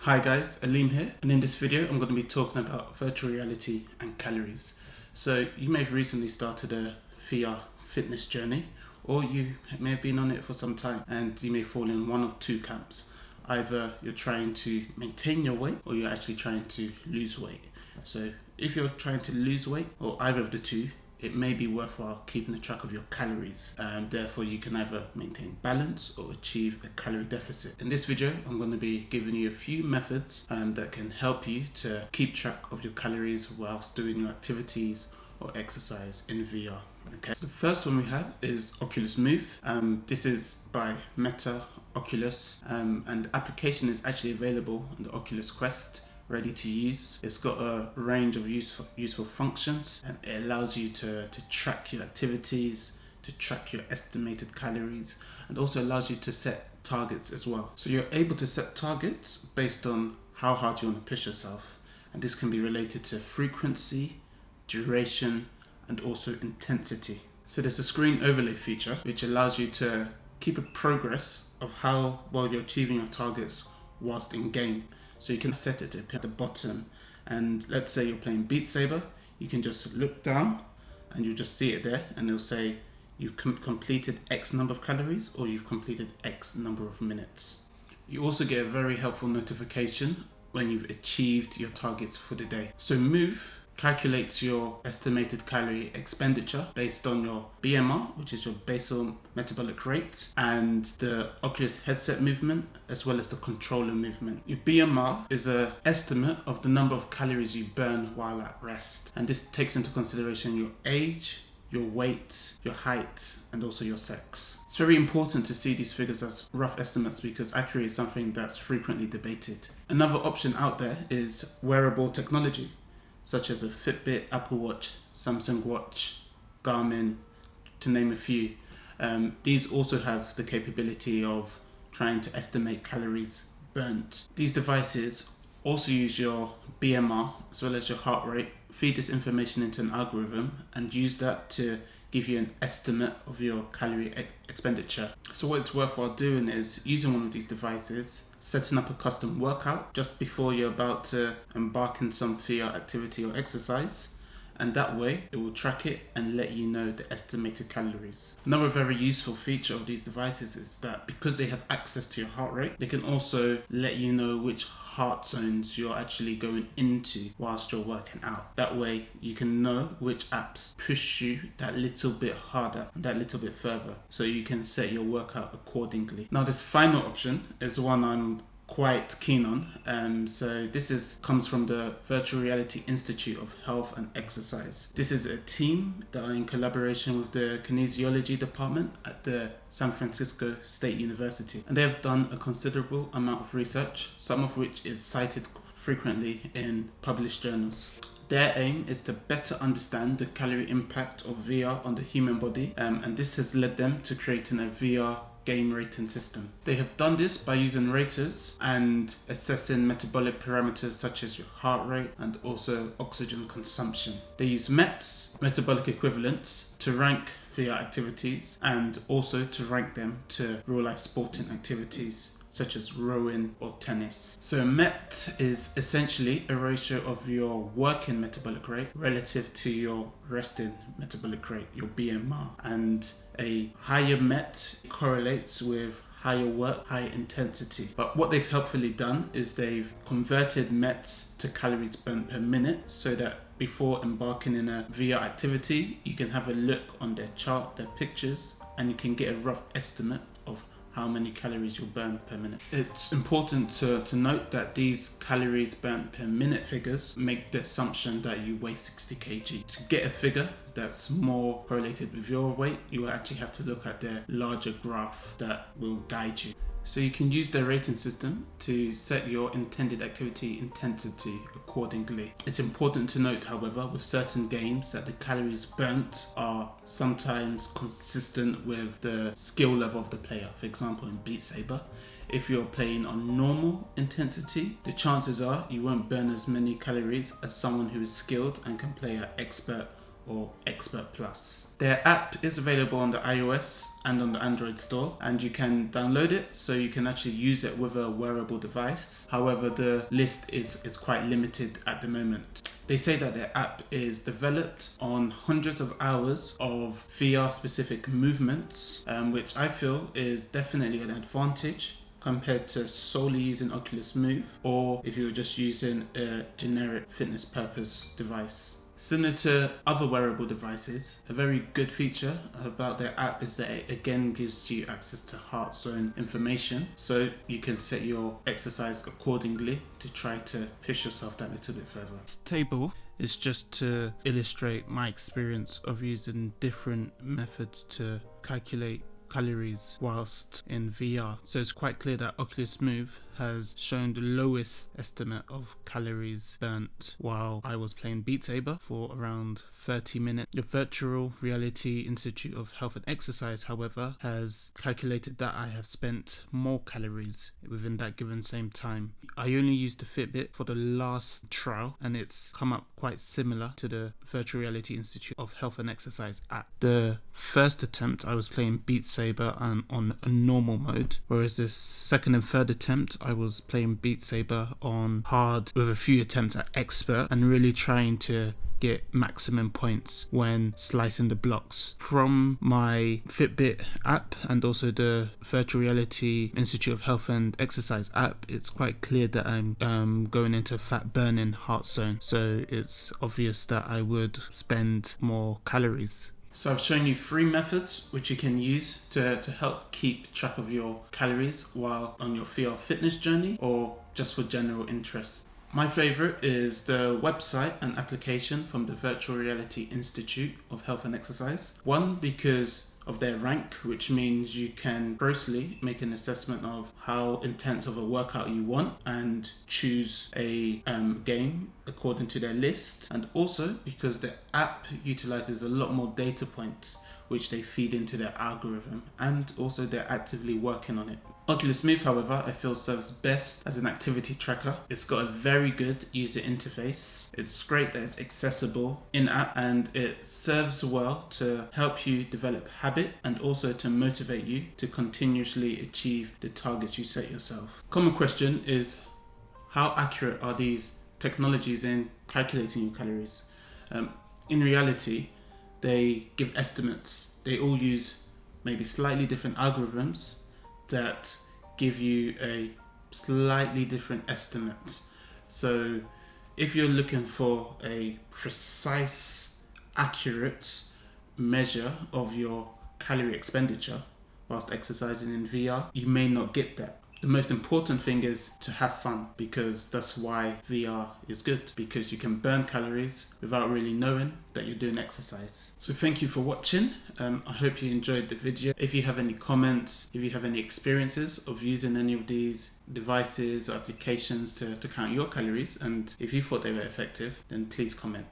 Hi guys, Aleem here, and in this video I'm going to be talking about virtual reality and calories. So you may have recently started a VR fitness journey, or you may have been on it for some time, and you may fall in one of two camps. Either you're trying to maintain your weight, or you're actually trying to lose weight. So if you're trying to lose weight, or either of the two, it may be worthwhile keeping a track of your calories. Therefore, you can either maintain balance or achieve a calorie deficit. In this video, I'm going to be giving you a few methods that can help you to keep track of your calories whilst doing your activities or exercise in VR. Okay. So the first one we have is Oculus Move. This is by Meta Oculus, and the application is actually available on the Oculus Quest, ready to use. It's got a range of useful functions, and it allows you to track your activities, to track your estimated calories, and also allows you to set targets as well. So you're able to set targets based on how hard you want to push yourself, and this can be related to frequency, duration, and also intensity. So there's a screen overlay feature which allows you to keep a progress of how well you're achieving your targets whilst in game. So you can set it to appear at the bottom, and let's say you're playing Beat Saber, you can just look down and you just see it there, and it'll say you've completed X number of calories or you've completed X number of minutes. You also get a very helpful notification when you've achieved your targets for the day. So Move calculates your estimated calorie expenditure based on your BMR, which is your basal metabolic rate, and the Oculus headset movement, as well as the controller movement. Your BMR is an estimate of the number of calories you burn while at rest, and this takes into consideration your age, your weight, your height, and also your sex. It's very important to see these figures as rough estimates because accuracy is something that's frequently debated. Another option out there is wearable technology, such as a Fitbit, Apple Watch, Samsung Watch, Garmin, to name a few. These also have the capability of trying to estimate calories burnt. These devices also use your BMR as well as your heart rate, feed this information into an algorithm, and use that to give you an estimate of your calorie expenditure. So what it's worthwhile doing is using one of these devices, setting up a custom workout just before you're about to embark in some VR activity or exercise, and that way it will track it and let you know the estimated calories. Another very useful feature of these devices is that because they have access to your heart rate, they can also let you know which heart zones you're actually going into whilst you're working out. That way you can know which apps push you that little bit harder and that little bit further, so you can set your workout accordingly. Now this final option is one I'm quite keen on. So this comes from the Virtual Reality Institute of Health and Exercise. This is a team that are in collaboration with the kinesiology department at the San Francisco State University, and they have done a considerable amount of research, some of which is cited frequently in published journals. Their aim is to better understand the calorie impact of VR on the human body, and this has led them to creating a VR game rating system. They have done this by using raters and assessing metabolic parameters such as your heart rate and also oxygen consumption. They use METs, metabolic equivalents, to rank VR activities and also to rank them to real-life sporting activities such as rowing or tennis. So MET is essentially a ratio of your working metabolic rate relative to your resting metabolic rate, your BMR. And a higher MET correlates with higher work, higher intensity. But what they've helpfully done is they've converted METs to calories burnt per minute, so that before embarking in a VR activity, you can have a look on their chart, their pictures, and you can get a rough estimate of how many calories you'll burn per minute. It's important to note that these calories burnt per minute figures make the assumption that you weigh 60 kg. To get a figure that's more correlated with your weight, you will actually have to look at their larger graph that will guide you. So you can use their rating system to set your intended activity intensity accordingly. It's important to note, however, with certain games that the calories burnt are sometimes consistent with the skill level of the player. For example, in Beat Saber, if you're playing on normal intensity, the chances are you won't burn as many calories as someone who is skilled and can play at expert or Expert Plus. Their app is available on the iOS and on the Android store, and you can download it so you can actually use it with a wearable device. However, the list is quite limited at the moment. They say that their app is developed on hundreds of hours of VR specific movements, which I feel is definitely an advantage compared to solely using Oculus Move, or if you were just using a generic fitness purpose device. Similar to other wearable devices, a very good feature about their app is that it again gives you access to heart zone information, so you can set your exercise accordingly to try to push yourself that little bit further. This table is just to illustrate my experience of using different methods to calculate calories whilst in VR. So it's quite clear that Oculus Move has shown the lowest estimate of calories burnt while I was playing Beat Saber for around 30 minutes. The Virtual Reality Institute of Health and Exercise, however, has calculated that I have spent more calories within that given same time. I only used the Fitbit for the last trial, and it's come up quite similar to the Virtual Reality Institute of Health and Exercise app. The first attempt I was playing Beat Saber on a normal mode, whereas the second and third attempt I was playing Beat Saber on hard with a few attempts at expert and really trying to get maximum points when slicing the blocks. From my Fitbit app and also the Virtual Reality Institute of Health and Exercise app, it's quite clear that I'm going into fat burning heart zone, so it's obvious that I would spend more calories. So I've shown you 3 methods which you can use to help keep track of your calories while on your VR fitness journey or just for general interest. My favorite is the website and application from the Virtual Reality Institute of Health and Exercise. One, because of their rank, which means you can grossly make an assessment of how intense of a workout you want and choose a game according to their list. And also because the app utilizes a lot more data points which they feed into their algorithm, and also they're actively working on it. Oculus Move, however, I feel serves best as an activity tracker. It's got a very good user interface. It's great that it's accessible in-app, and it serves well to help you develop habit and also to motivate you to continuously achieve the targets you set yourself. Common question is, how accurate are these technologies in calculating your calories? In reality, they give estimates. They all use maybe slightly different algorithms that give you a slightly different estimate. So if you're looking for a precise, accurate measure of your calorie expenditure whilst exercising in VR, you may not get that. The most important thing is to have fun, because that's why VR is good, because you can burn calories without really knowing that you're doing exercise. So thank you for watching. I hope you enjoyed the video. If you have any comments, if you have any experiences of using any of these devices or applications to count your calories, and if you thought they were effective, then please comment.